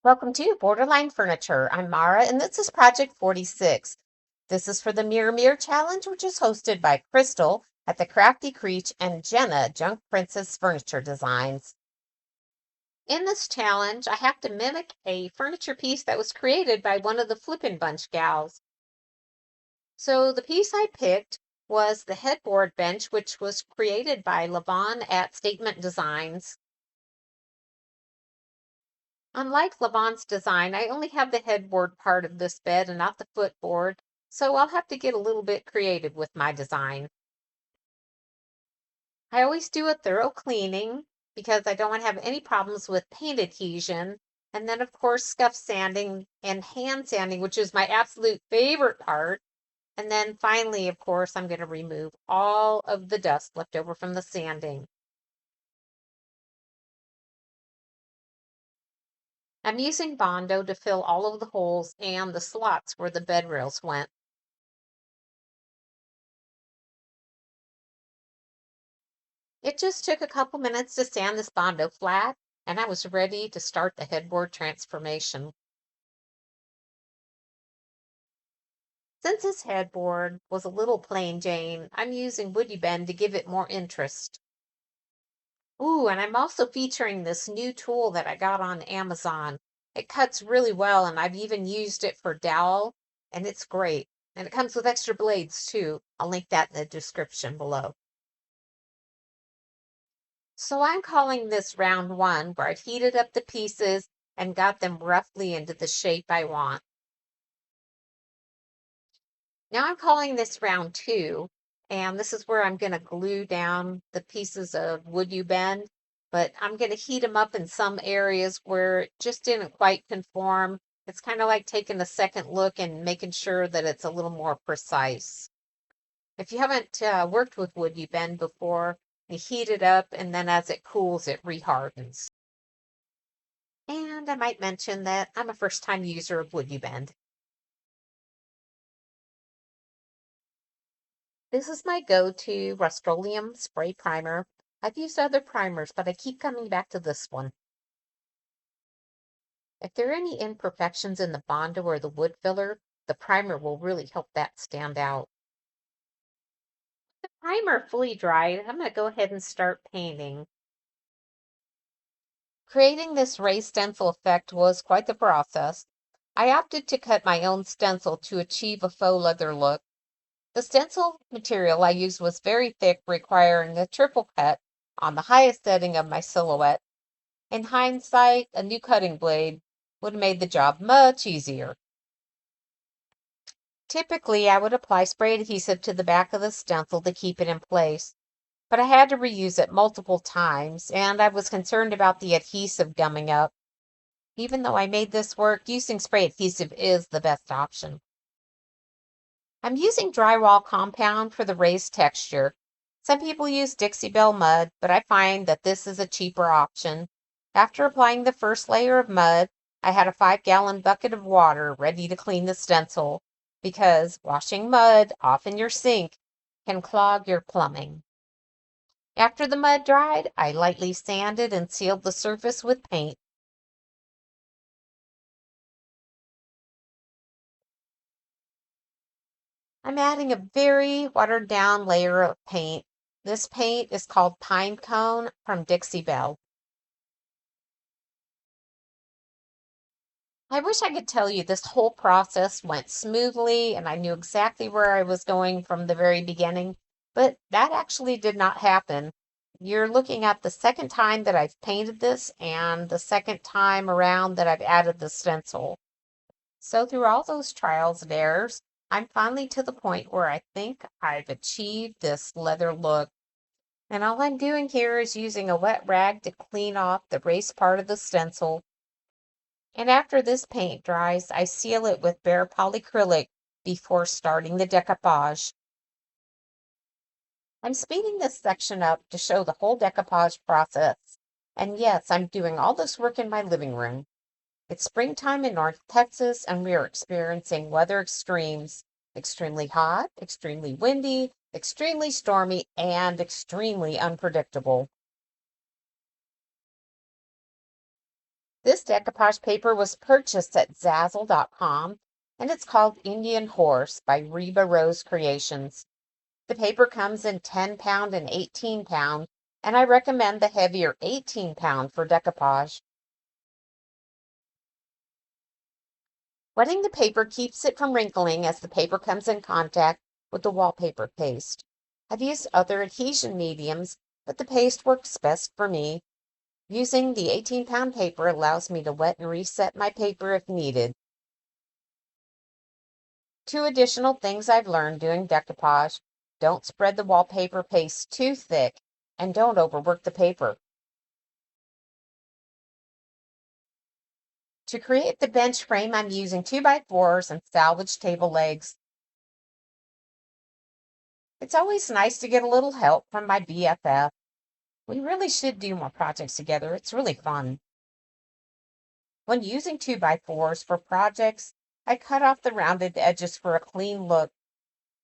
Welcome to Borderline Furniture. I'm Mara, and this is Project 46. This is for the Mirror Challenge, which is hosted by Crystal at the Crafty Creech and Jenna, Junk Princess Furniture Designs. In this challenge, I have to mimic a furniture piece that was created by one of the Flippin Bunch gals. So the piece I picked was the headboard bench, which was created by Lavon at Statement Designs. Unlike Lavon's design, I only have the headboard part of this bed and not the footboard, so I'll have to get a little bit creative with my design. I always do a thorough cleaning because I don't want to have any problems with paint adhesion. And then, of course, scuff sanding and hand sanding, which is my absolute favorite part. And then finally, of course, I'm going to remove all of the dust left over from the sanding. I'm using Bondo to fill all of the holes and the slots where the bed rails went. It just took a couple minutes to sand this Bondo flat, and I was ready to start the headboard transformation. Since this headboard was a little plain Jane, I'm using Woody Bend to give it more interest. Ooh, and I'm also featuring this new tool that I got on Amazon. It cuts really well, and I've even used it for dowel, and it's great. And it comes with extra blades too. I'll link that in the description below. So I'm calling this round one, where I've heated up the pieces and got them roughly into the shape I want. Now I'm calling this round two, and this is where I'm going to glue down the pieces of wood you bend, but I'm going to heat them up in some areas where it just didn't quite conform. It's kind of like taking a second look and making sure that it's a little more precise. If you haven't worked with wood you bend before, you heat it up, and then as it cools, it rehardens. And I might mention that I'm a first-time user of Wood You Bend. This is my go-to Rust-Oleum spray primer. I've used other primers, but I keep coming back to this one. If there are any imperfections in the Bondo or the wood filler, the primer will really help that stand out. The primer fully dried, I'm going to go ahead and start painting. Creating this raised stencil effect was quite the process. I opted to cut my own stencil to achieve a faux leather look. The stencil material I used was very thick, requiring a triple cut on the highest setting of my silhouette. In hindsight, a new cutting blade would have made the job much easier. Typically, I would apply spray adhesive to the back of the stencil to keep it in place, but I had to reuse it multiple times, and I was concerned about the adhesive gumming up. Even though I made this work, using spray adhesive is the best option. I'm using drywall compound for the raised texture. Some people use Dixie Belle mud, but I find that this is a cheaper option. After applying the first layer of mud, I had a 5-gallon bucket of water ready to clean the stencil, because washing mud off in your sink can clog your plumbing. After the mud dried, I lightly sanded and sealed the surface with paint. I'm adding a very watered down layer of paint. This paint is called Pine Cone from Dixie Belle. I wish I could tell you this whole process went smoothly and I knew exactly where I was going from the very beginning, but that actually did not happen. You're looking at the second time that I've painted this and the second time around that I've added the stencil. So through all those trials and errors, I'm finally to the point where I think I've achieved this leather look. And all I'm doing here is using a wet rag to clean off the raised part of the stencil. And after this paint dries, I seal it with bare polyacrylic before starting the decoupage. I'm speeding this section up to show the whole decoupage process. And yes, I'm doing all this work in my living room. It's springtime in North Texas, and we are experiencing weather extremes. Extremely hot, extremely windy, extremely stormy, and extremely unpredictable. This decoupage paper was purchased at Zazzle.com and it's called Indian Horse by Reba Rose Creations. The paper comes in 10-pound and 18-pound, and I recommend the heavier 18-pound for decoupage. Wetting the paper keeps it from wrinkling as the paper comes in contact with the wallpaper paste. I've used other adhesion mediums, but the paste works best for me. Using the 18-pound paper allows me to wet and reset my paper if needed. Two additional things I've learned doing decoupage: don't spread the wallpaper paste too thick and don't overwork the paper. To create the bench frame, I'm using 2x4s and salvage table legs. It's always nice to get a little help from my BFF. We really should do more projects together. It's really fun. When using 2x4s for projects, I cut off the rounded edges for a clean look.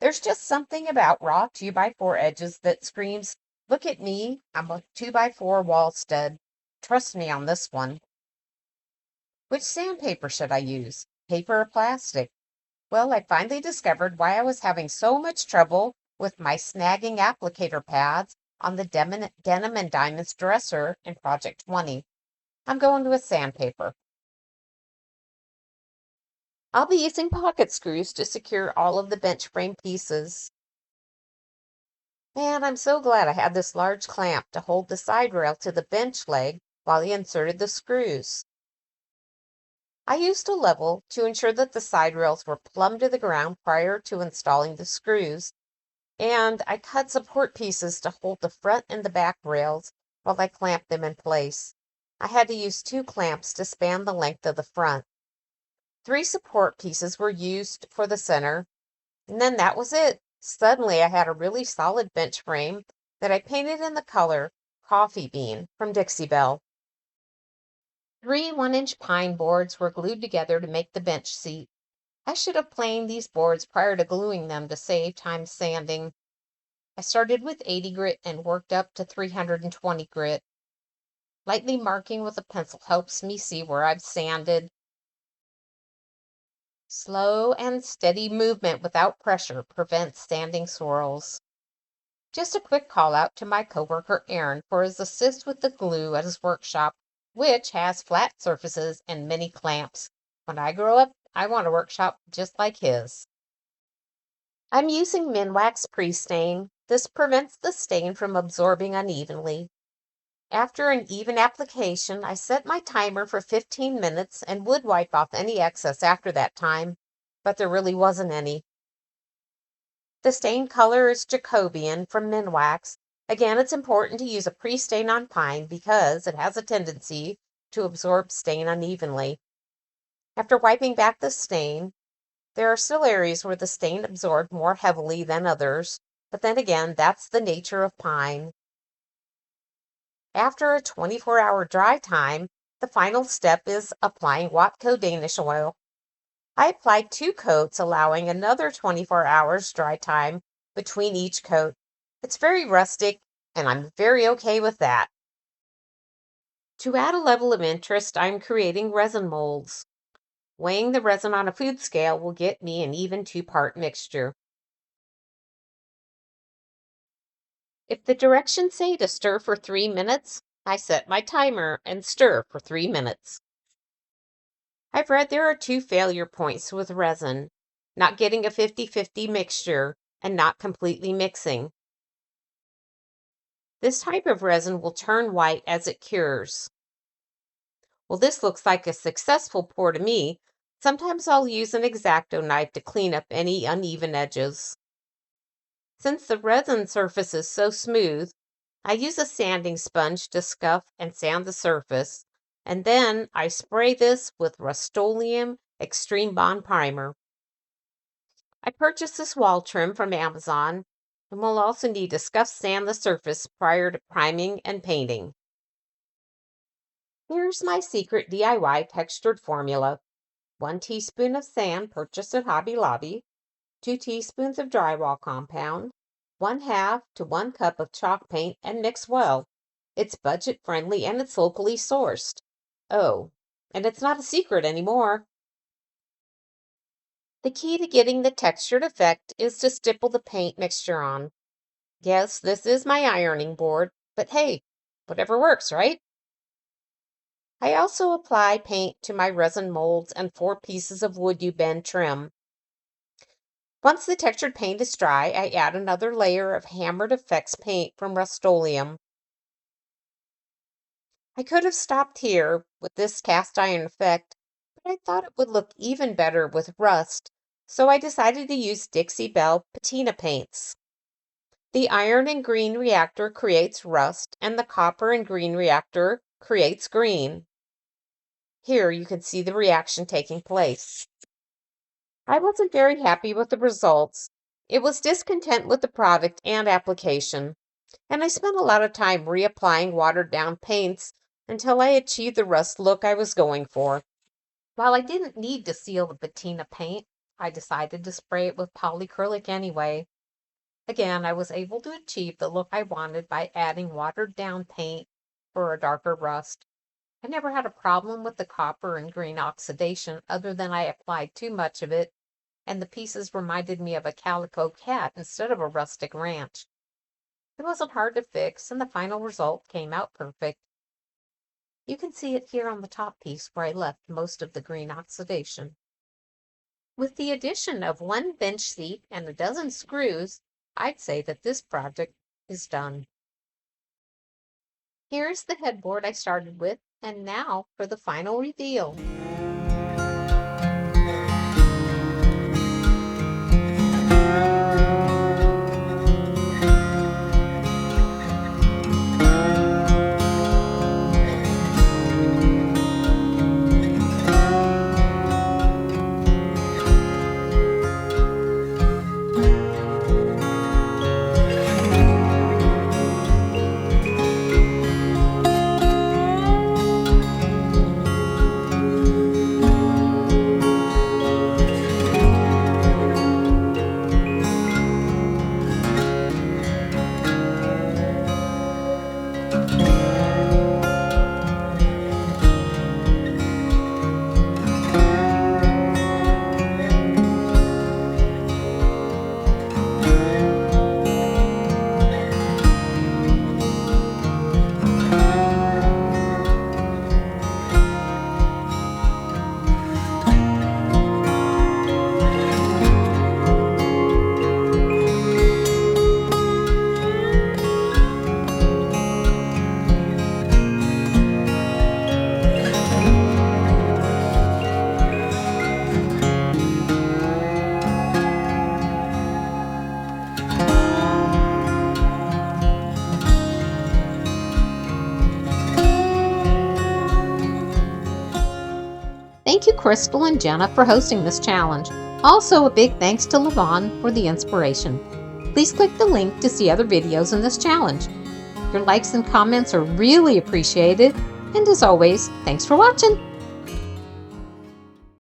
There's just something about raw 2x4 edges that screams, "Look at me, I'm a 2x4 wall stud." Trust me on this one. Which sandpaper should I use? Paper or plastic? Well, I finally discovered why I was having so much trouble with my snagging applicator pads on the Denim and Diamonds dresser in Project 20. I'm going with sandpaper. I'll be using pocket screws to secure all of the bench frame pieces. Man, I'm so glad I had this large clamp to hold the side rail to the bench leg while I inserted the screws. I used a level to ensure that the side rails were plumb to the ground prior to installing the screws, and I cut support pieces to hold the front and the back rails while I clamped them in place. I had to use 2 clamps to span the length of the front. 3 support pieces were used for the center, and then that was it. Suddenly I had a really solid bench frame that I painted in the color Coffee Bean from Dixie Belle. 3 1-inch pine boards were glued together to make the bench seat. I should have planed these boards prior to gluing them to save time sanding. I started with 80 grit and worked up to 320 grit. Lightly marking with a pencil helps me see where I've sanded. Slow and steady movement without pressure prevents sanding swirls. Just a quick call out to my coworker Aaron for his assist with the glue at his workshop, which has flat surfaces and many clamps. When I grow up, I want a workshop just like his. I'm using Minwax Pre-Stain. This prevents the stain from absorbing unevenly. After an even application, I set my timer for 15 minutes and would wipe off any excess after that time, but there really wasn't any. The stain color is Jacobian from Minwax. Again, it's important to use a pre-stain on pine because it has a tendency to absorb stain unevenly. After wiping back the stain, there are still areas where the stain absorbed more heavily than others, but then again, that's the nature of pine. After a 24-hour dry time, the final step is applying Watco Danish oil. I applied 2 coats, allowing another 24 hours dry time between each coat. It's very rustic, and I'm very okay with that. To add a level of interest, I'm creating resin molds. Weighing the resin on a food scale will get me an even 2-part mixture. If the directions say to stir for 3 minutes, I set my timer and stir for 3 minutes. I've read there are 2 failure points with resin: not getting a 50-50 mixture and not completely mixing. This type of resin will turn white as it cures. Well, this looks like a successful pour to me. Sometimes I'll use an X-Acto knife to clean up any uneven edges. Since the resin surface is so smooth, I use a sanding sponge to scuff and sand the surface, and then I spray this with Rust-Oleum Extreme Bond Primer. I purchased this wall trim from Amazon, and will also need to scuff sand the surface prior to priming and painting. Here's my secret DIY textured formula: 1 teaspoon of sand purchased at Hobby Lobby, 2 teaspoons of drywall compound, 1/2 to 1 cup of chalk paint, and mix well. It's budget friendly and it's locally sourced. Oh, and it's not a secret anymore. The key to getting the textured effect is to stipple the paint mixture on. Yes, this is my ironing board, but hey, whatever works, right? I also apply paint to my resin molds and 4 pieces of wood you bend trim. Once the textured paint is dry, I add another layer of hammered effects paint from Rust-Oleum. I could have stopped here with this cast iron effect, but I thought it would look even better with rust, so I decided to use Dixie Belle patina paints. The iron and green reactor creates rust, and the copper and green reactor creates green. Here you can see the reaction taking place. I wasn't very happy with the results. It was discontent with the product and application, and I spent a lot of time reapplying watered down paints until I achieved the rust look I was going for. While I didn't need to seal the patina paint, I decided to spray it with polyacrylic anyway. Again, I was able to achieve the look I wanted by adding watered down paint for a darker rust. I never had a problem with the copper and green oxidation other than I applied too much of it, and the pieces reminded me of a calico cat instead of a rustic ranch. It wasn't hard to fix, and the final result came out perfect. You can see it here on the top piece where I left most of the green oxidation. With the addition of 1 bench seat and a dozen screws, I'd say that this project is done. Here's the headboard I started with, and now for the final reveal. Thank you, Crystal and Jenna, for hosting this challenge. Also, a big thanks to Levon for the inspiration. Please click the link to see other videos in this challenge. Your likes and comments are really appreciated. And as always, thanks for watching.